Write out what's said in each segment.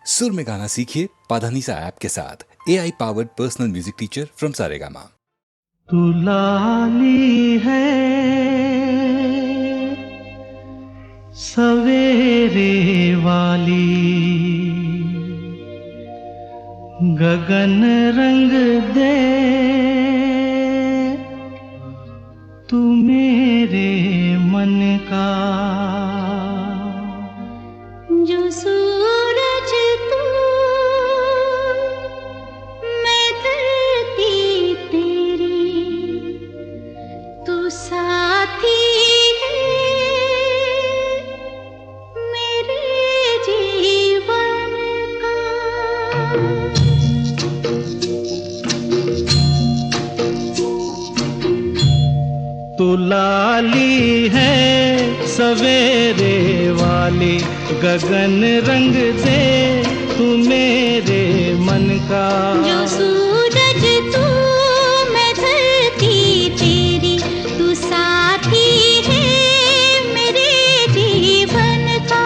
सुर में गाना सीखिए पाधानीसा ऐप के साथ। AI powered personal music teacher from Saregama. तू लाली है सवेरे वाली, गगन रंग दे तू मेरे मन का। जो सूरज तू मैं धरती तेरी, तू साथी है मेरे जीवन का। तू लाली है सवेरे वाली, गगन रंग दे तू मेरे मन का। जो सूरज तू मैं धरती तेरी, तू साथी है मेरे जीवन का।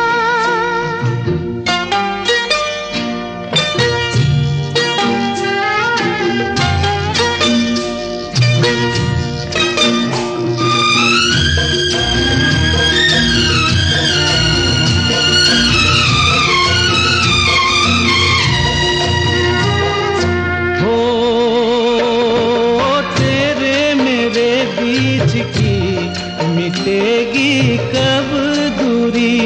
मिटेगी कब दूरी,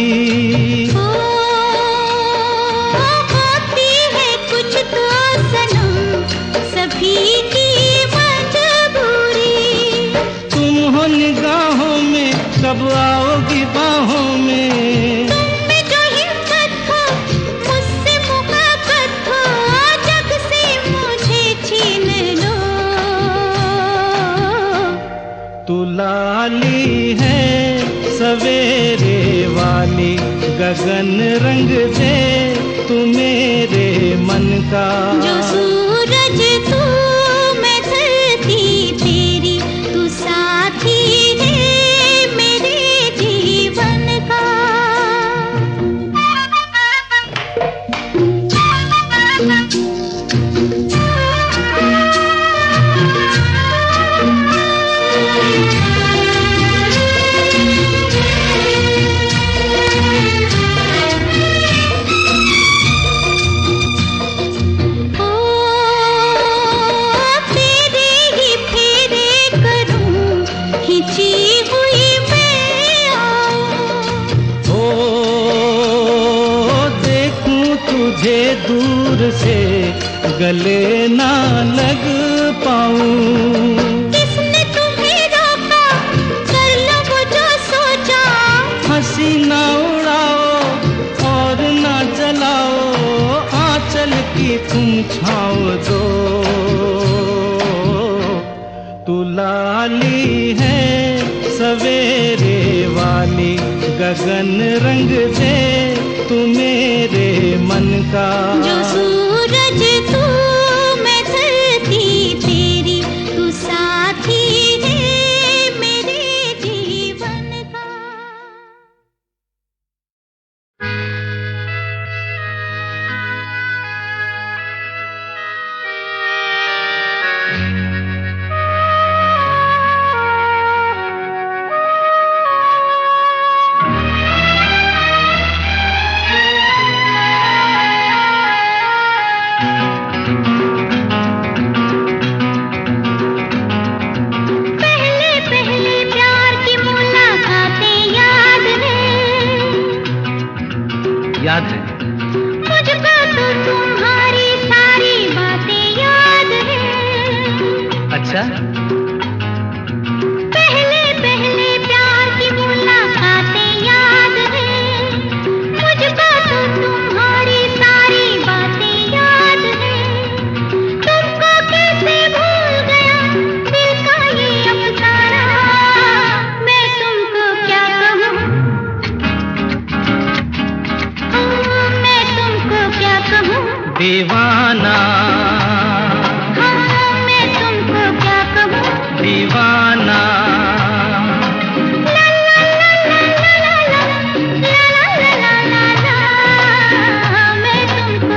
होती है कुछ तो सनम सभी की मजबूरी। तुम हो निगाहों में कब आओगी बाहों में, तुम में जो हिम्मत हो मुझसे मुहब्बत हो, जग से मुझे छीन लो। तू लाली है सवेरे वाली, गगन रंग दे तू मेरे मन का। जो सूरज तू मैं धरती तेरी, तू साथी है मेरे जीवन का। तुझे दूर से गले ना लग पाऊं। किसने तुम्हें रोका, कर लो वो जो सोचा। हंसी ना उड़ाओ और ना जलाओ, आंचल की तुम छाँव दो। तू लाली है सवेरे वाली, गगन रंग दे तू मेरे मन का। जो सूरज तू मैं धरती तेरी, तू साथी है मेरे जीवन का। याद है मुझको तो तुम्हारी सारी बातें याद है। अच्छा, पहले पहले प्यार की मुलाकातें याद है। मुझको तो तुम्हारी सारी बातें याद है। तुमको कैसे भूल गया दिल का ये अफसाना, मैं तुमको क्या कहूँ, मैं तुमको क्या कहूँ। दीवाना, हाँ मैं तुमको क्या कहूँ। दीवाना। ला ला ला ला ला ला ला ला ला ला ला ला, मैं तुमको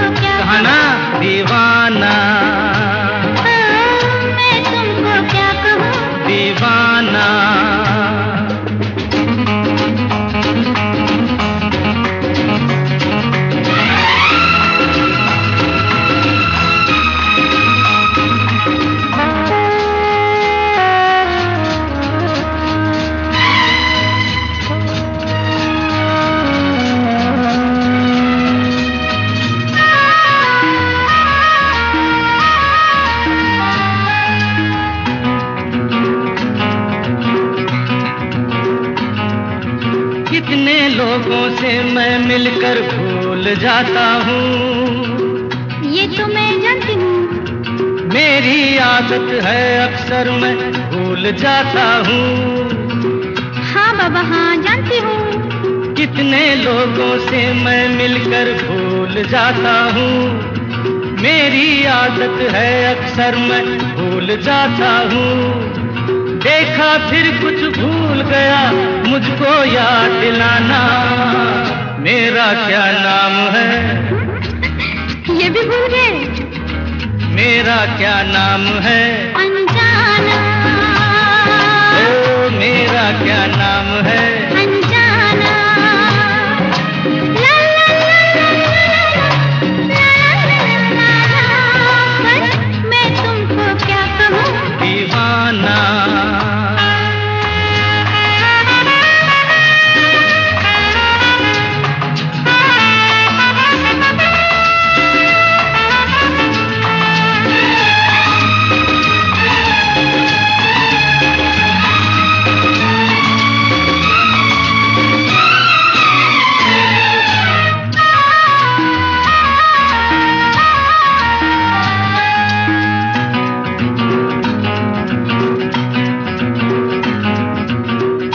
मिलकर भूल जाता हूँ। ये तो मैं जानती हूँ। मेरी आदत है अक्सर मैं भूल जाता हूँ। हाँ बाबा हाँ जानती हूँ। कितने लोगों से मैं मिलकर भूल जाता हूँ। मेरी आदत है अक्सर मैं भूल जाता हूँ। देखा फिर कुछ भूल गया, मुझको याद दिलाना। मेरा क्या नाम है? ये भी भूल गए? मेरा क्या नाम है? अनजाना। ओ मेरा क्या नाम है? अनजाना। ला ला ला ला ला ला ला। बस मैं तुमको क्या कहूँ? दीवाना।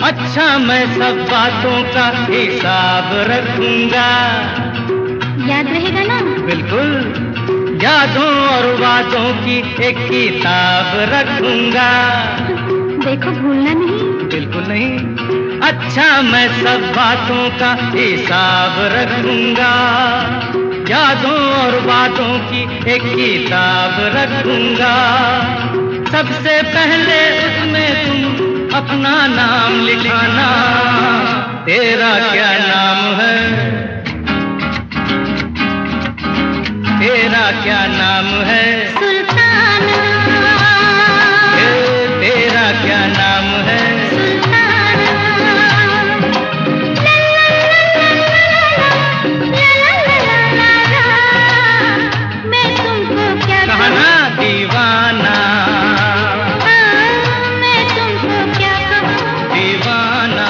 अच्छा मैं सब बातों का हिसाब रखूंगा। याद रहेगा ना? बिल्कुल, यादों और वादों की एक किताब रखूंगा। देखो भूलना नहीं। बिल्कुल नहीं। अच्छा मैं सब बातों का हिसाब रखूंगा। यादों और वादों की एक किताब रखूंगा। सबसे पहले उसमें तुम अपना नाम लिखाना। तेरा क्या नाम है? तेरा क्या नाम है? सुल्ताना। तेरा क्या नाम है? सुल्ताना। ला ला ला ला ला। मैं तुमको क्या कहा कहूँ? ना दीवाना। मैं तुमको क्या कहूँ? दीवाना।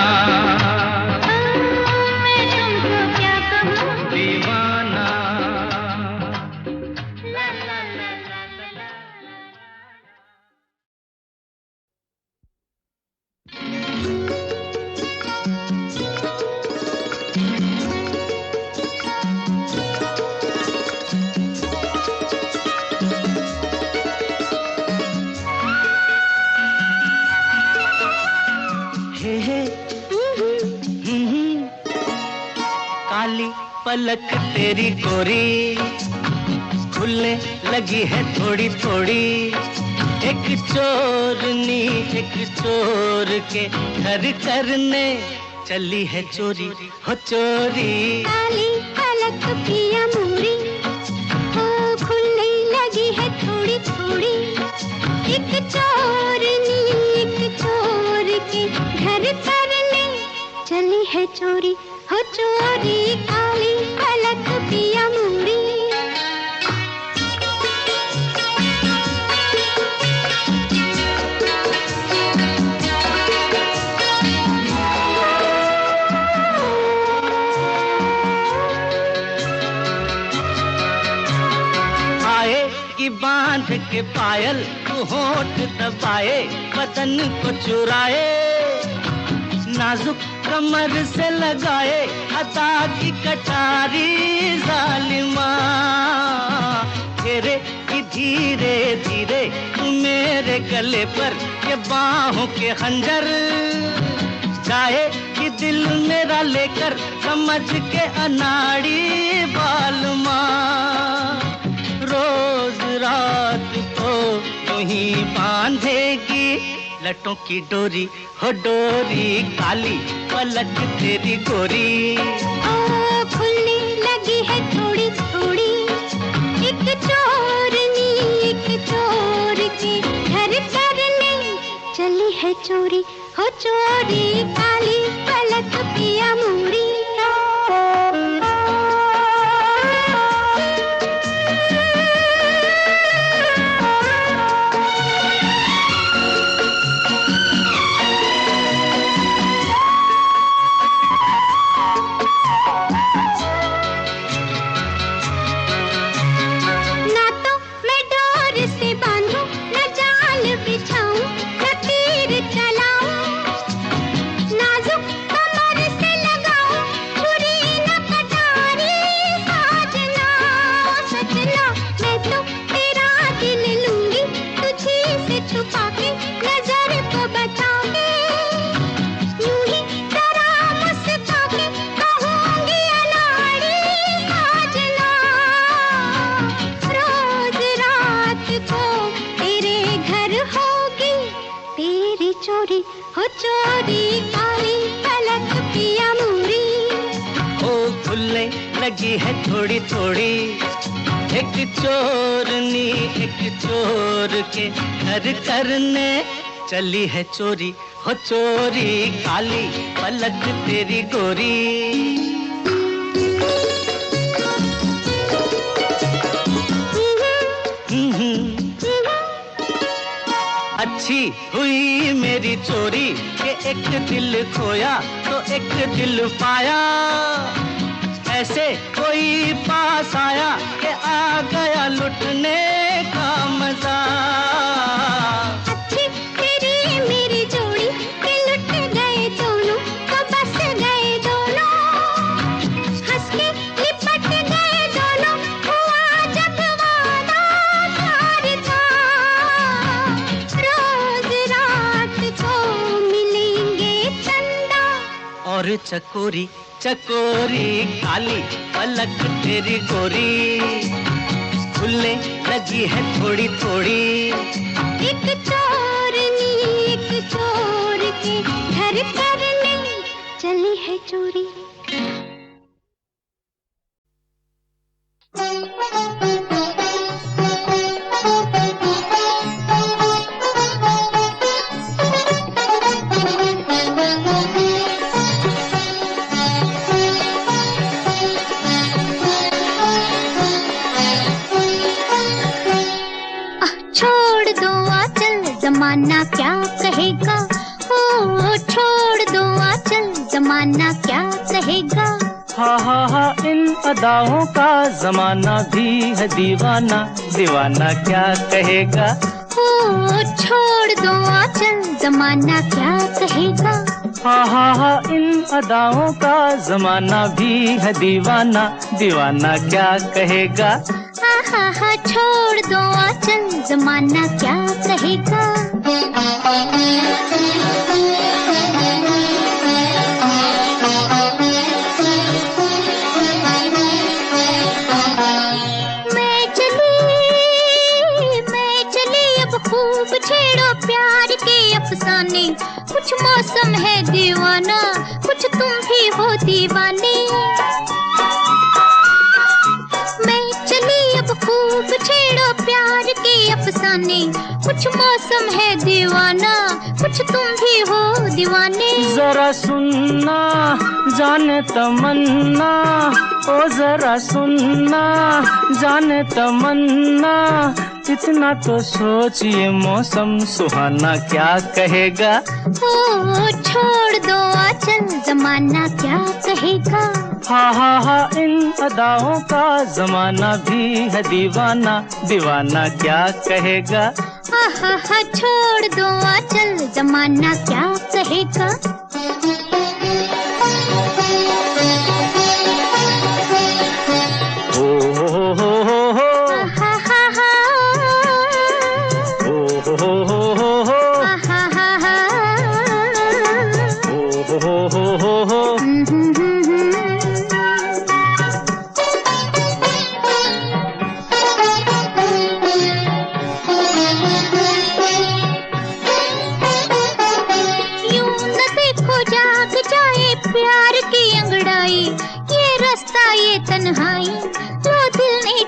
मैं तुमको क्या कहूँ? दीवाना। ला ला ला ला ला। हे हे काली पलक तेरी कोरी खुलने लगी है थोड़ी थोड़ी। एक चोरनी एक चोर के घर करने चली है चोरी हो चोरी। काली पलक पिया मोरी, ओ खुलने लगी है थोड़ी थोड़ी। एक चोरनी एक चोर के घर करने चली है चोरी हो चोरी। काली पलक पिया मोरी। आए कि बांध के पायल तू होठ दबाए बदन को चुराए। नाजुक कमर से लगाए अदा की कटारी जालिमा। घेरे कि धीरे धीरे तू मेरे गले पर के बाहों के खंजर। जाए कि दिल मेरा लेकर समझ के अनाड़ी बालमा। रोज रात को तुही बांधेगी लटों की डोरी हो डोरी। काली पलक तेरी गोरी। ओ खुलने लगी है थोड़ी थोड़ी। एक चोरनी एक चोर के घर करने चली है चोरी हो चोरी। काली पलक पिया मोरी। हो चोरी काली पलक पिया मूरी। ओ खुलने लगी है थोड़ी थोड़ी, एक चोरनी एक चोर के घर करने चली है चोरी। हो चोरी काली पलक तेरी गोरी। अच्छी हुई मेरी चोरी कि एक दिल खोया तो एक दिल पाया। ऐसे कोई पास आया कि आ गया लुटने का मजा। अच्छी तेरी मेरी जोड़ी के लुट गए दोनों, तो बस गए दोनों, हंस के लिपट गए दोनों। हुआ जब वादा प्यार था, रोज रात को मिलेंगे चंदा। और चकोरी चकोरी काली पलक तेरी गोरी, खुलने लगी है थोड़ी थोड़ी। एक चोरनी एक चोर के घर करने चली है चोरी। जमाना क्या कहेगा, ओ छोड़ दो आंचल, जमाना क्या कहेगा। हा इन अदाओं का जमाना भी है दीवाना, दीवाना क्या कहेगा। ओ छोड़ दो आंचल, जमाना क्या कहेगा। हा इन अदाओं का जमाना भी है दीवाना, दीवाना क्या कहेगा। हा छोड़ दो आंचल, जमाना क्या कहेगा। मैं चली अब खूब छेड़ो प्यार के अफसाने। कुछ मौसम है दीवाना, कुछ तुम भी हो दीवाने। खूब छेड़ो प्यार के अफसाने, कुछ मौसम है दीवाना, कुछ तुम भी हो दीवाने। जरा सुनना जाने तमन्ना, ओ जरा सुनना जाने तमन्ना, इतना तो सोचिए मौसम सुहाना क्या कहेगा। ओ छोड़ दो आंचल, जमाना क्या कहेगा। हा इन अदाओं का जमाना भी है दीवाना, दीवाना क्या कहेगा। हा छोड़ दो आंचल, जमाना क्या कहेगा।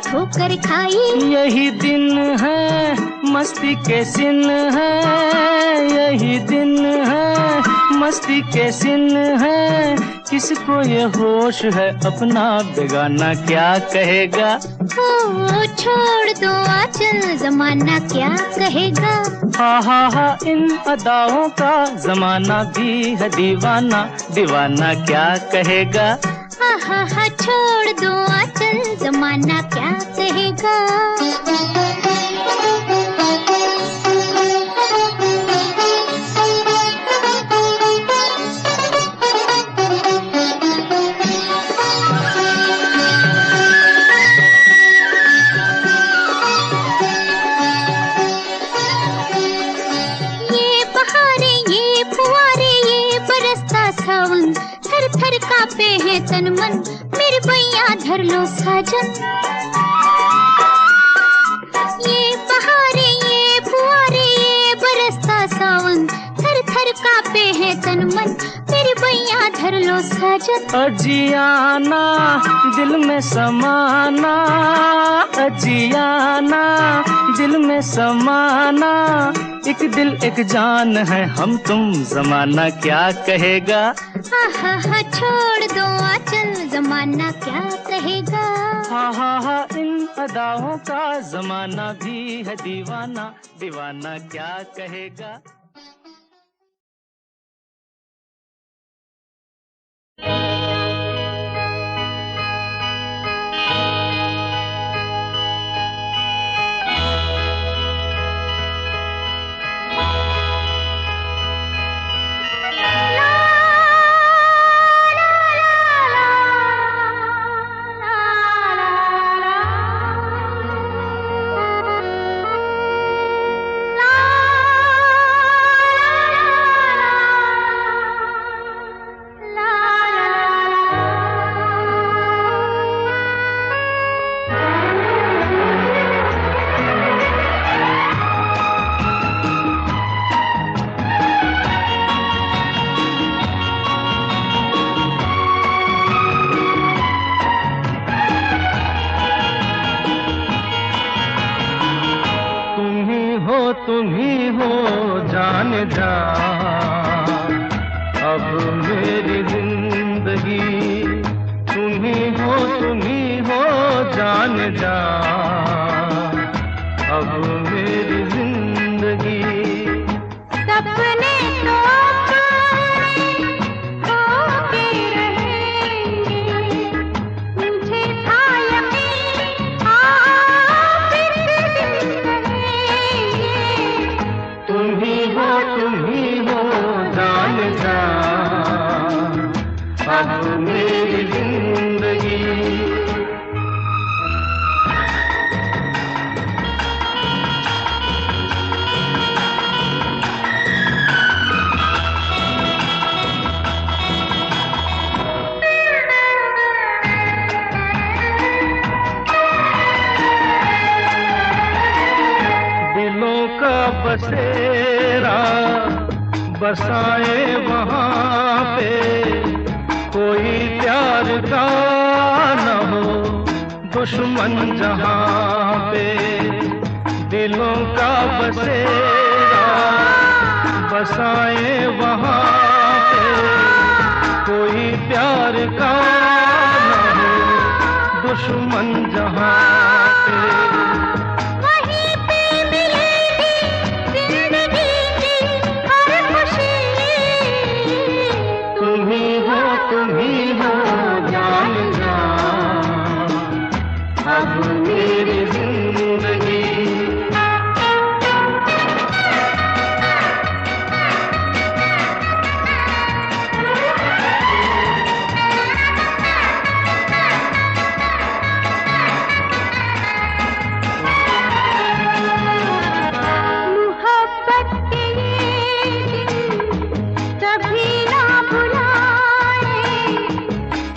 ठोकर खाई यही दिन है मस्ती के सिन है, यही दिन है मस्ती के सिन है। किसको ये होश है अपना बेगाना क्या कहेगा। ओ छोड़ दो आंचल, जमाना क्या कहेगा। हा इन अदाओं का जमाना भी है दीवाना, दीवाना क्या कहेगा। हा छोड़ दो आंचल, जमाना क्या कहेगा। ये बहारें ये फुहारे ये बरसता सावन, थर थर कांपे है तन मन, मेरे भैया धर लो साजन। ये बहारें ये फुहारे ये बरसता सावन, थर थर कापे है तन मन, मेरी बैया धर लो सजन। अजियाना दिल में समाना, अजियाना दिल में समाना, एक दिल एक जान है हम तुम, जमाना क्या कहेगा। हा छोड़ दो आंचल, जमाना क्या कहेगा। हा इन अदाओं का जमाना भी है दीवाना, दीवाना क्या कहेगा। तुम ही हो जान जा, अब मेरी जिंदगी तुम ही हो जान जा, अब मेरी जिंदगी। सपने तो होके रहेंगे, मुझे था यकीन आप एक दिन कहेंगे। तुम ही हो जान जा, अब मेरी जिंदगी। दिलों का बसेरा बसाए वहाँ पे, कोई प्यार का न हो दुश्मन जहाँ पे। दिलों का बसेरा बसाए वहाँ पे, कोई प्यार का न हो दुश्मन जहाँ पे। वहीं पे मिलेगी जिंदगी की हर खुशी। तुम ही हो जान जा, अब मेरी जिंदगी। मोहब्बत के ये दिन कभी ना भुलाए,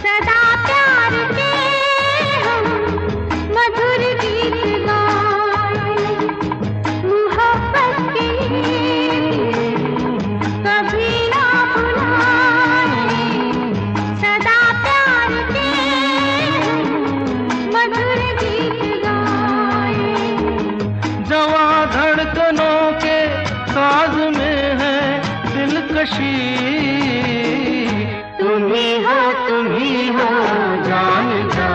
सदा प्यार के हम मधुर गीत गाए। मोहब्बत के ये दिन कभी ना भुलाए, सदा प्यार के हम मधुर गीत गाए। जवां धड़कनों के साज में है दिलकशी। तुम ही हो जान जा,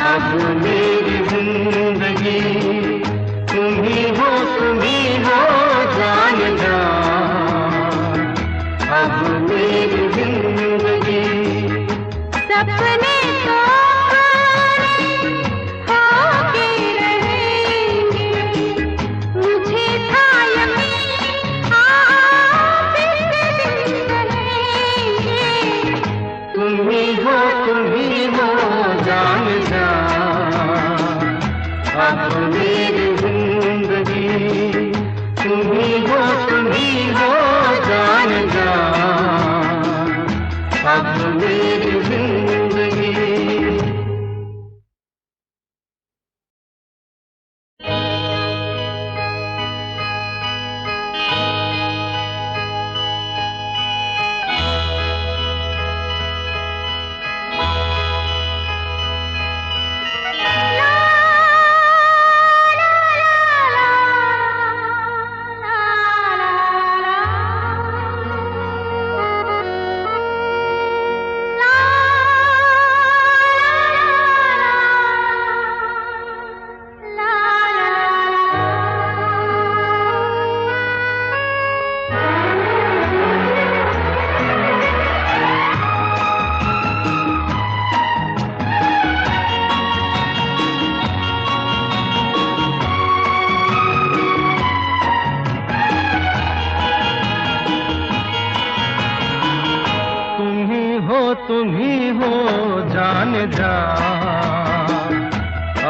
अब मेरी जिंदगी। तुम ही हो जान जा, अब मेरी जिंदगी। सपने तो होके रहेंगे, मुझे था यकीन आप एक दिन कहेंगे। तुम ही हो जान जा, अब मेरी जिंदगी। तुम ही हो जान जा, अब मेरी जिंदगी।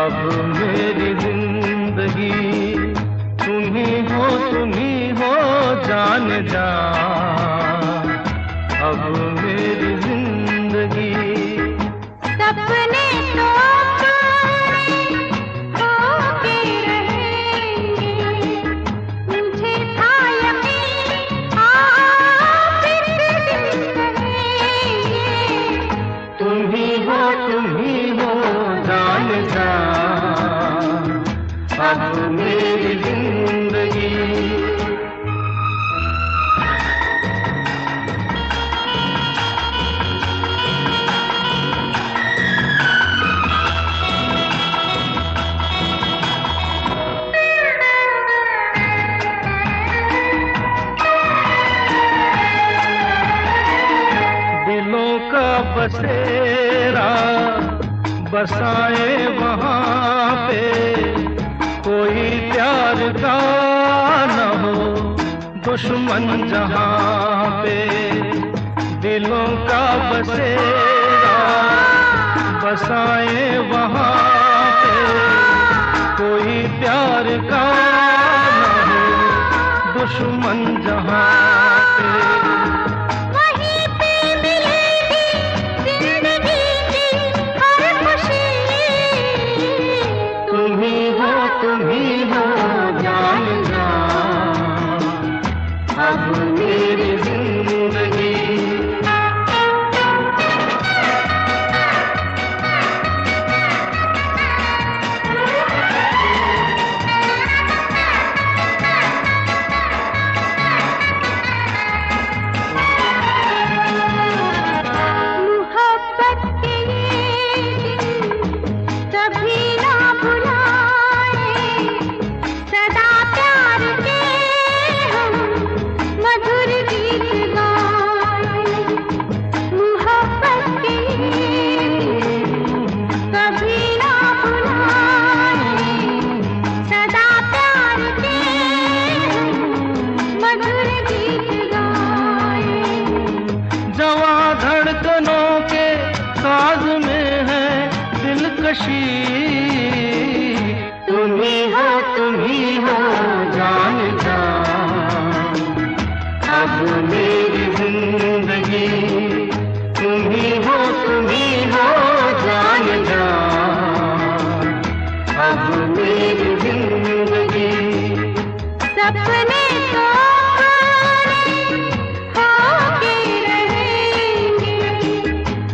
अब मेरी जिंदगी तुम ही हो जान जा। अब मेरी जिंदगी सपने तो होके रहेंगे, मुझे था यकीन फिर दिन रहेंगे। तुम ही हो जान जा। अब मेरी जिंदगी दिलों का बसेरा बसाए वहाँ पे, कोई प्यार का न हो दुश्मन जहाँ पे। दिलों का बसेरा बसाए वहाँ पे, कोई प्यार का न हो दुश्मन जहाँ पे। वहीं पे मिलेगी जिंदगी की हर खुशी। तुम ही हो जान जा। अब मेरी जिंदगी मोहब्बत के ये दिन कभी ना भुलाए, सदा प्यार के हम मधुर गीत गाए। मोहब्बत के ये दिन कभी ना भुलाए, सदा प्यार के हम मधुर गीत गाए। जवां धड़कनों के साज में है दिलकशी। तुम ही हो जान जा। अब मेरी जिंदगी तुम ही हो जान जा। अब मेरी जिंदगी सपने तो होके रहेंगे,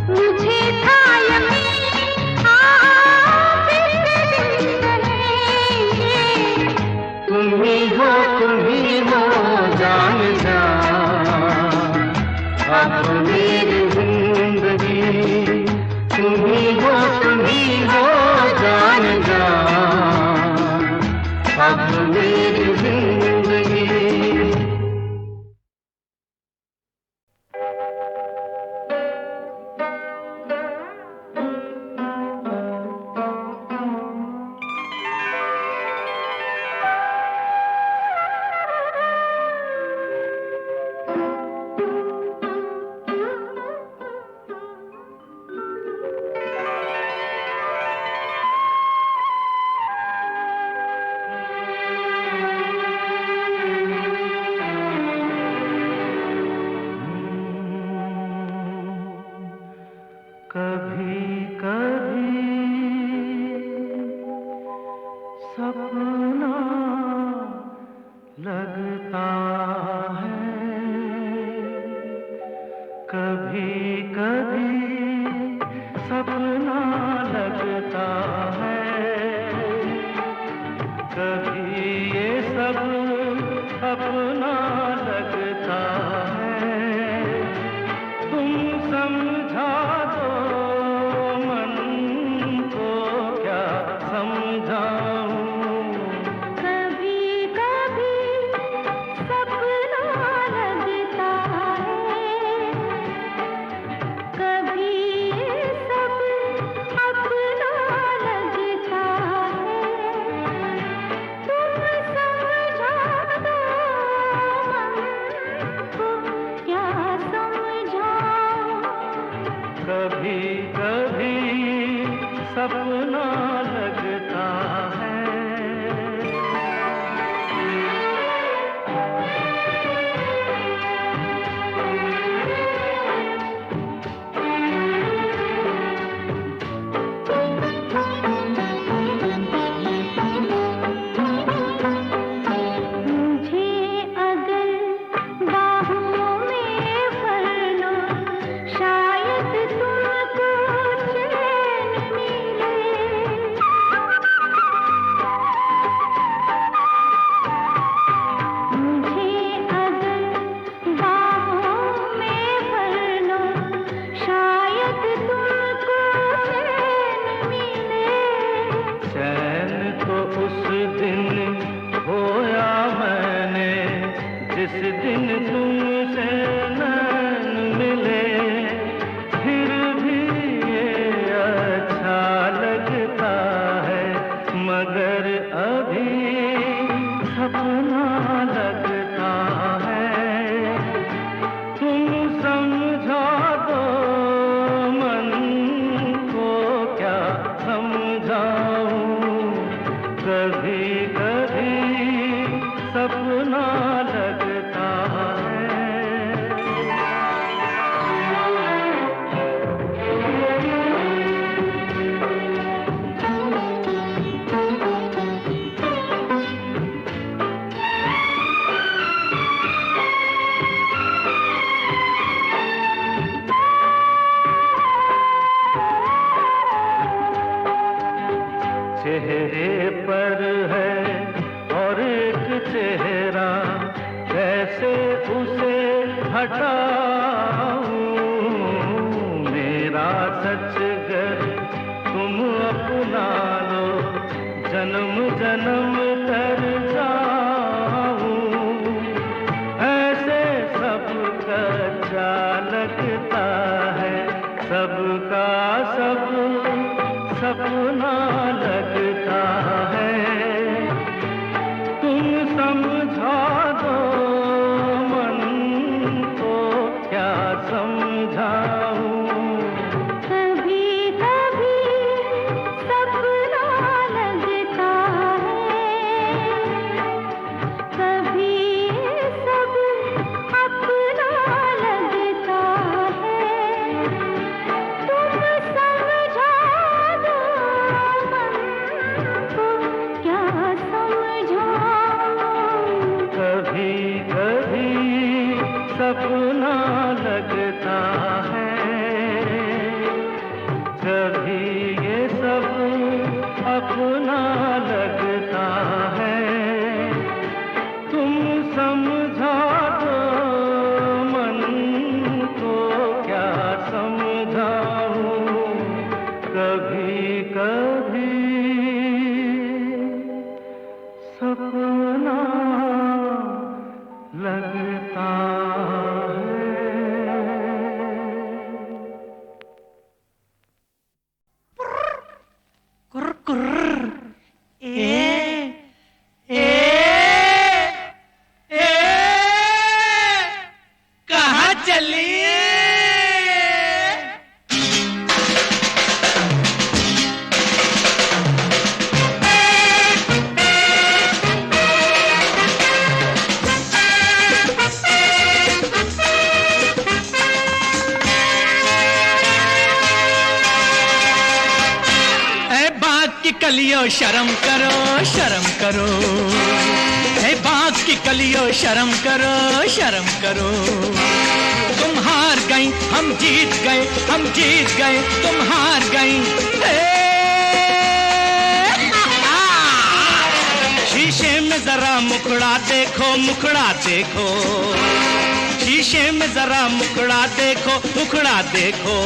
मुझे था यकीन फिर दिन रहेंगे। तुम ही हो जान जा। अब मेरी जिंदगी तुम ही हो जान जा। अब मेरी जिंदगी कभी कभी सपना लगता है, कभी कभी सपना लगता है। कभी ये सब अपना लगता है। तुम समझा दो मन को, क्या समझाऊं। कभी कभी सपना लगता है, कभी ये सब अपना लगता है। तुम समझा दो मन को, क्या समझाऊं। कभी कभी सपना लगता जिस दिन तुमसे नैन मिले फिर भी ये अच्छा लगता है, मगर अभी सपना लगता है। तुम समझा दो मन को, क्या समझाऊं, कभी कभी सपना लगता है। चेहरे पर है और एक चेहरा, कैसे उसे हटाऊं, मेरा सच गर तुम अपना लो, जन्म जन्म तर जाऊं, ऐसे सबका अच्छा लगता है, सबका सब सपना लगता है। तुम समझा दो मन को, क्या समझाऊं, कभी कभी सपना लगता है, कभी सब अपना लगता है। तुम समझा दो मन को, क्या समझाऊं, कभी कभी सपना लगता है, कभी ये सब अपना लगता है। तुम समझा दो मन को, क्या समझाऊं, कभी कभी सपना लगता है। कुर्र कुर्र ए कहाँ चली? कलियो शर्म करो, शर्म करो, हे बाग की कलियो शर्म करो, शर्म करो। तुम हार गई, हम जीत गए, हम जीत गए, तुम हार गई। शीशे में जरा मुखड़ा देखो, मुखड़ा देखो, शीशे में जरा मुखड़ा देखो, मुखड़ा देखो।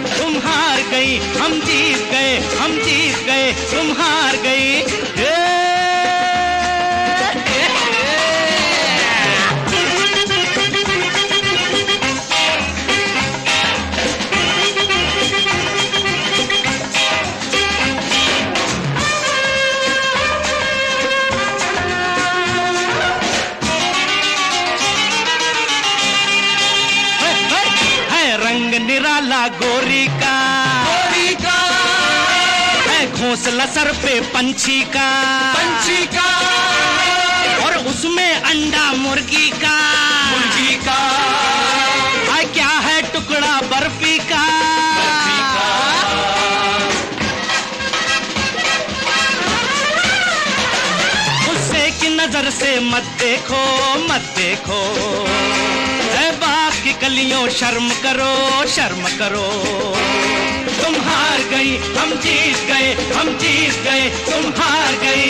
तुम हार गई, हम जीत गए, हम जीत गए, तुम हार गई। रंग निराला गोरी का, गोरी का है, घोंसला सर पे पंछी का, पंछी का, और उसमें अंडा मुर्गी का, मुर्गी का। क्या है टुकड़ा बर्फी का, बर्फी का। गुस्से की नजर से मत देखो, मत देखो, की कलियों शर्म करो, शर्म करो। तुम हार गई, हम जीत गए, हम जीत गए, तुम हार गई।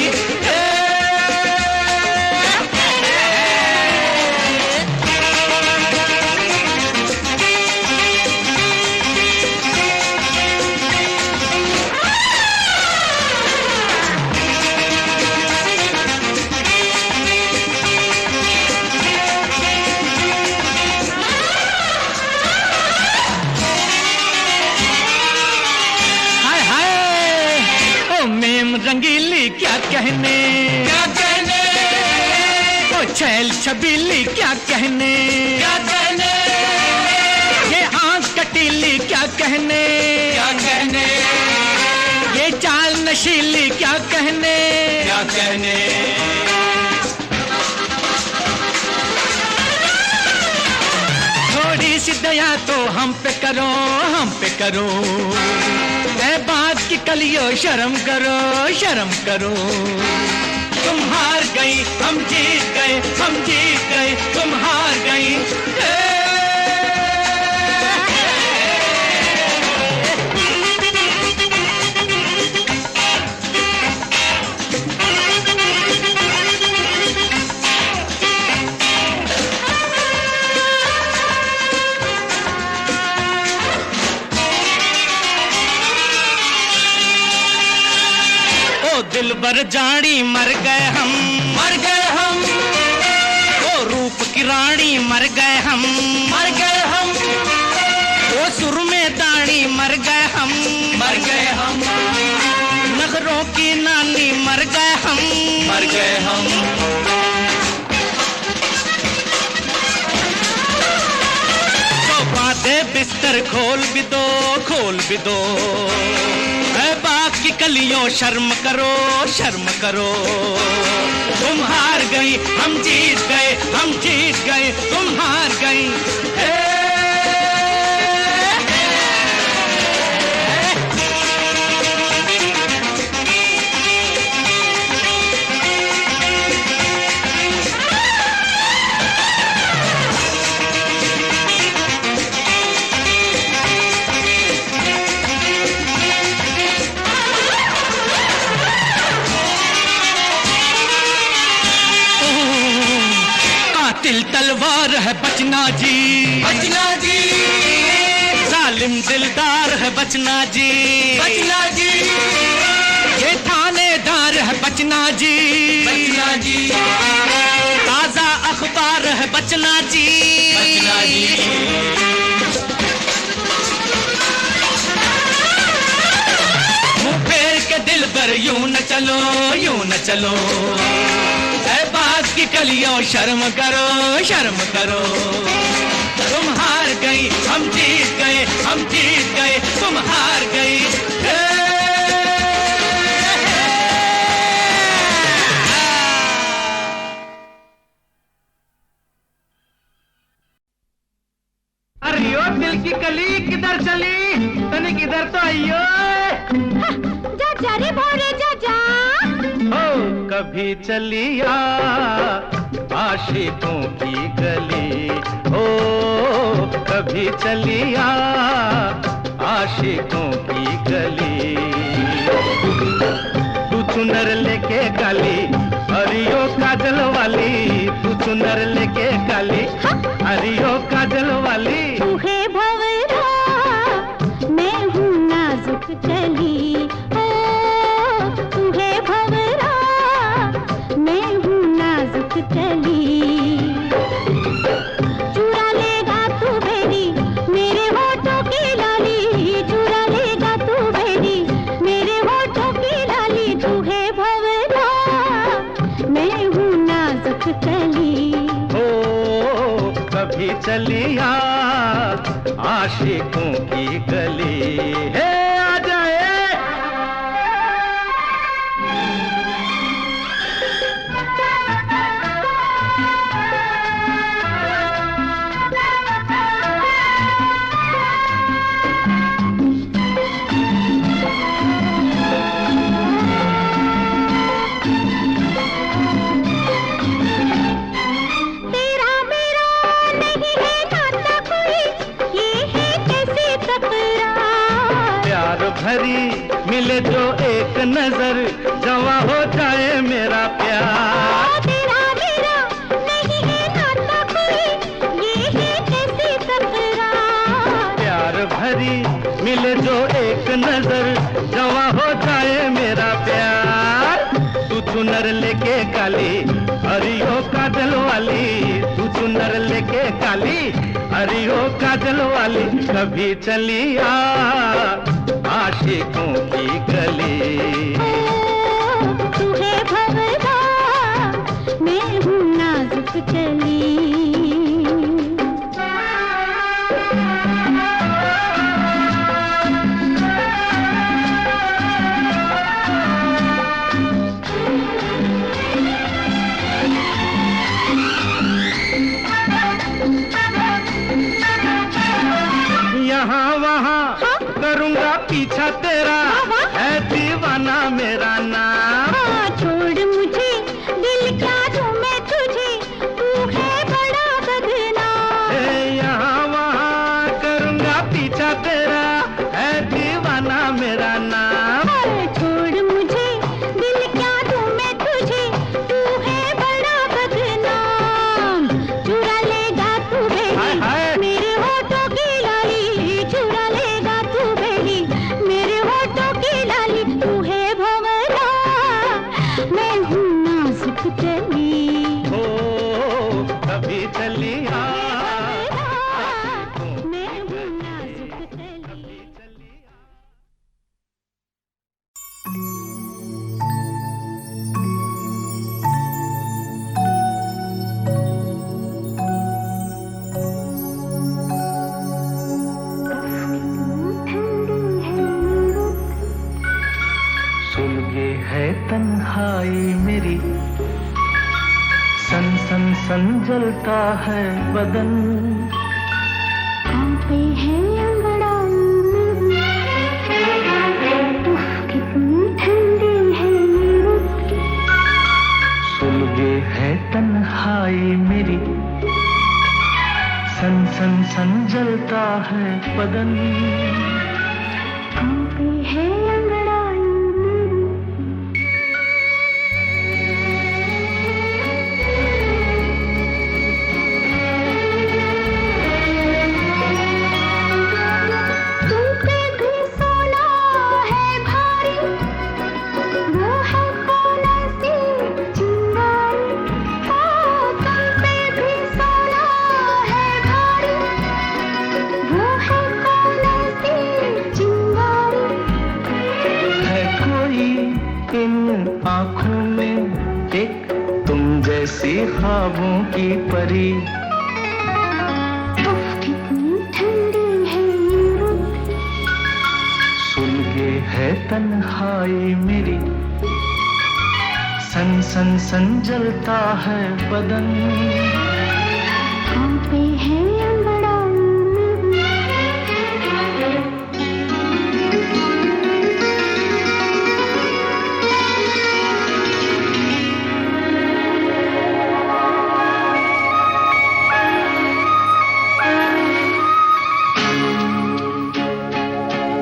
रस्म रंगीली क्या कहने, क्या कहने, ओ छैल छबीली क्या कहने, क्या कहने, ये आंख कटीली क्या कहने, क्या कहने, ये चाल नशीली क्या कहने, क्या कहने। थोड़ी सी दया तो हम पे करो, हम पे करो, ऐ बात की कलियो शर्म करो, शर्म करो। तुम हार गई हम जीत गए, हम जीत गए तुम हार गई। दिलबर जानी मर गए हम, मर गए हम, वो रूप की रानी मर गए हम, मर गए हम, वो सुर में दाढ़ी मर गए हम, मर गए हम, नगरों की नानी मर गए हम, मर गए हम। तो बातें बिस्तर खोल भी दो, खोल भी दो, की कलियों शर्म करो, शर्म करो। तुम हार गई हम जीत गए, हम जीत गए तुम हार गई। दिल तलवार है बचना जी, बचना जी, जालिम दिलदार है बचना जी, बचना जी, ये थानेदार है बचना जी, बचना जी, ताजा अखबार है बचना जी, बचना जी। मुंह फेर के दिल पर यूं न चलो, यूं न चलो, बात की कलियों शर्म करो, शर्म करो। तुम हार गई हम जीत गए, हम जीत गए तुम हार गई। अरे यो दिल की कली किधर चली, तने किधर तो आइयो। जा जा रे भोरे जा जा। कभी चलिया आशिकों की गली, हो कभी चलिया आशिकों की गली। तू चुनर लेके काली, हरियो काजल वाली, तू चुनर लेके काली, हरियो काजल वाली। तू है भंवरा मैं हूँ नाजुक कली, चुरा लेगा तू बेरी मेरे होठों की लाली, चुरा लेगा तू बेरी मेरे होठों की लाली। तू है भंवरा मैं हूँ नाजुक कली, हो कभी चलिया आशिकों की गली। है आ जाए भरी मिले जो एक नजर, जवा हो जाए मेरा प्यार। तेरा मेरा नहीं है नाता कोई, ये है कैसी तकरार। प्यार भरी मिले जो एक नजर, जवा हो जाए मेरा प्यार। तू चुनर लेके काली, हरियो काजल वाली, तू चुनर लेके काली, हरियो काजल वाली। कभी चलिया आशिकों की गली। सुलगे है तन्हाई मेरी, सन सन सन जलता है बदन, कांपे है अंगड़ाई मेरी, उफ कितनी ठंडी है ये रुत। सुलगे है तन्हाई मेरी, सन सन सन जलता है बदन, कांपे है अंगड़ाई मेरी। तुम पे भी सोना है भारी, वो है कौन ऐसी चिंगारी। ओ तुम पे भी सोना है भारी, वो है कौन ऐसी चिंगारी। है कोई इन आँखों में एक तुम जैसी ख्वाबों की परी। उफ कितनी ठंडी है ये रुत। सुलगे है तन्हाई मेरी, सन सन सन जलता है बदन, कांपे है अंगड़ाई मेरी।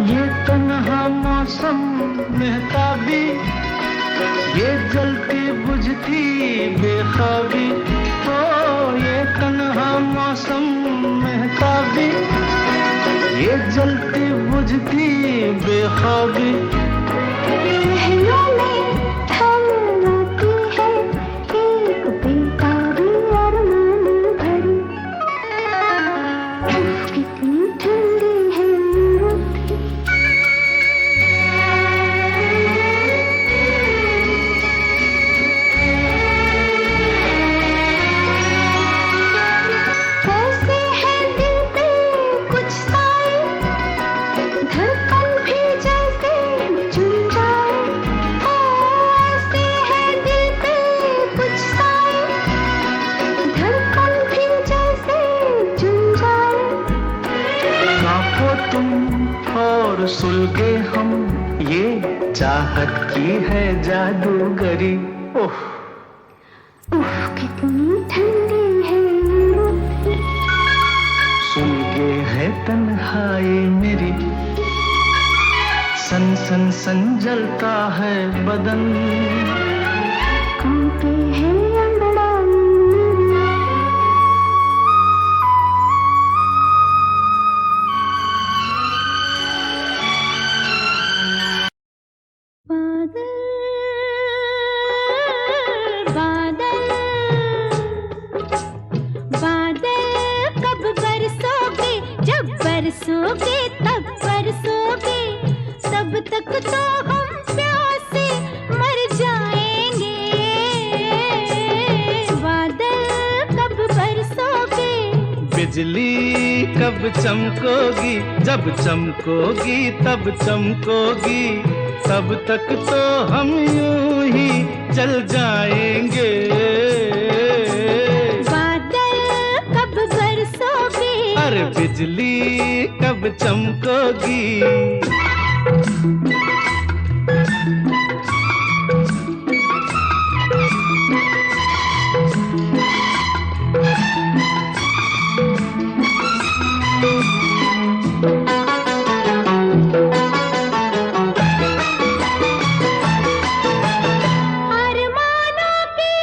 ये तन्हा मौसम महताबी, ये जलती बुझती बेख्वाबी। ओ ये तन्हा मौसम महताबी, ये जलती बुझती बेख्वाबी। महलों में थम आती है एक बेताबी अरमान भरी। उफ कितनी ठंडी है ये रुत। कैसे है दिल पे कुछ साए, धड़कन भी जैसे झुम जाए। ओ ऐसे है दिल पे कुछ साए, धड़कन भी जैसे झुम जाए। कांपो तुम और सुलगे हम, ये चाहत की है जादूगरी। ओह उफ कितनी ठंडी है ये रुत। सुलगे है तन्हाई मेरी, सन सन सन जलता है बदन, कांपे है अंगड़ाई मेरी। बादल बादल कब बरसोगे, जब बरसोगे तब बरसोगे, तब तक तो हम प्यासे मर जाएंगे। बादल कब बरसोगे, बिजली कब चमकोगी, जब चमकोगी तब चमकोगी, तब तक तो हम यूं ही चल जाएंगे। बादल कब बरसोगे, अरे बिजली कब चमकोगी। अरमानों की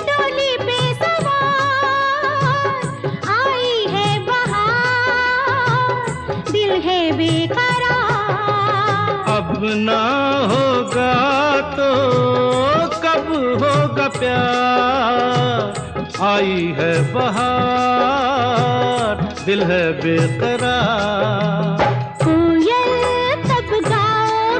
डोली पे सवार आई है बहार, दिल है बेकरार। अब ना होगा तो कब होगा प्यार, आई है बहार, दिल है बेकरार। कोयल तब गाओ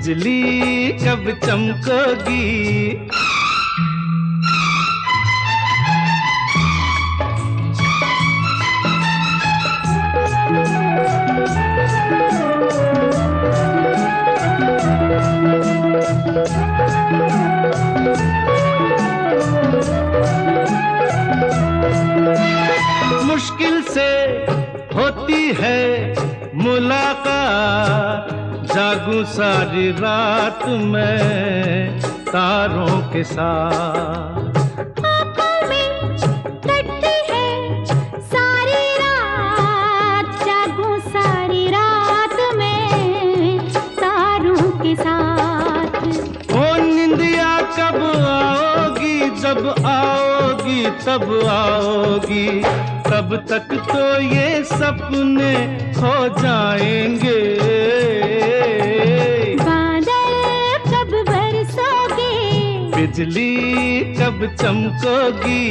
बिजली कब चमकोगी। मुश्किल से होती है मुलाकात, जागूं सारी रात में तारों के साथ। आँखों में कटती है सारी रात, जागूं सारी रात में तारों के साथ। ओ निंदिया कब आओगी, जब आओगी तब आओगी, तब तक तो ये सपने खो जाएंगे। बादल कब बरसोगे, बिजली कब चमकोगी।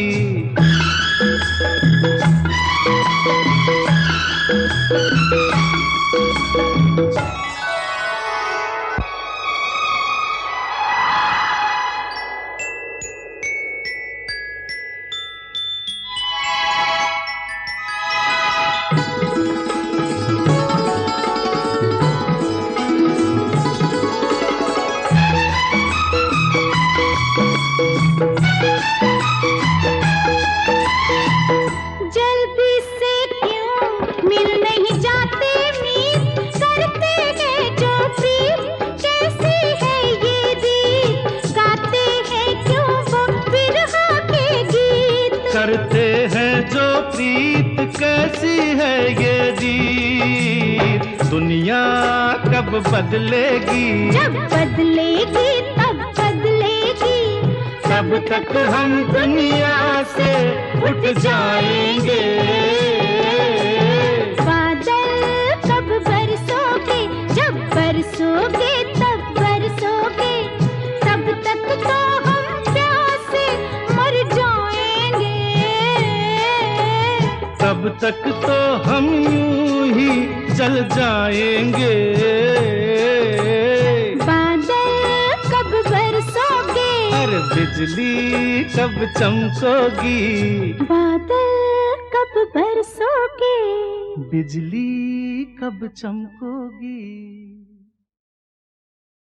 जल्दी से क्यों मिल नहीं जाते मीत, करते हैं जो प्रीत, कैसी है ये दीद, गाते हैं क्यों वो बिरहा के गीत। करते हैं जो प्रीत, कैसी है ये दीद, दुनिया कब बदलेगी। जब बदलेगी तब बदलेगी, तब तक हम दुनिया से उठ जाएंगे। बादल कब बरसोगे, जब बरसोगे तब बरसोगे, तब तक तो हम प्यासे मर जाएंगे। तब तक तो हम यूं ही जल जाएंगे। बादल कब बरसोगे, अरे बिजली कब चमकोगी। बादल कब बरसोगे, बिजली कब चमकोगी।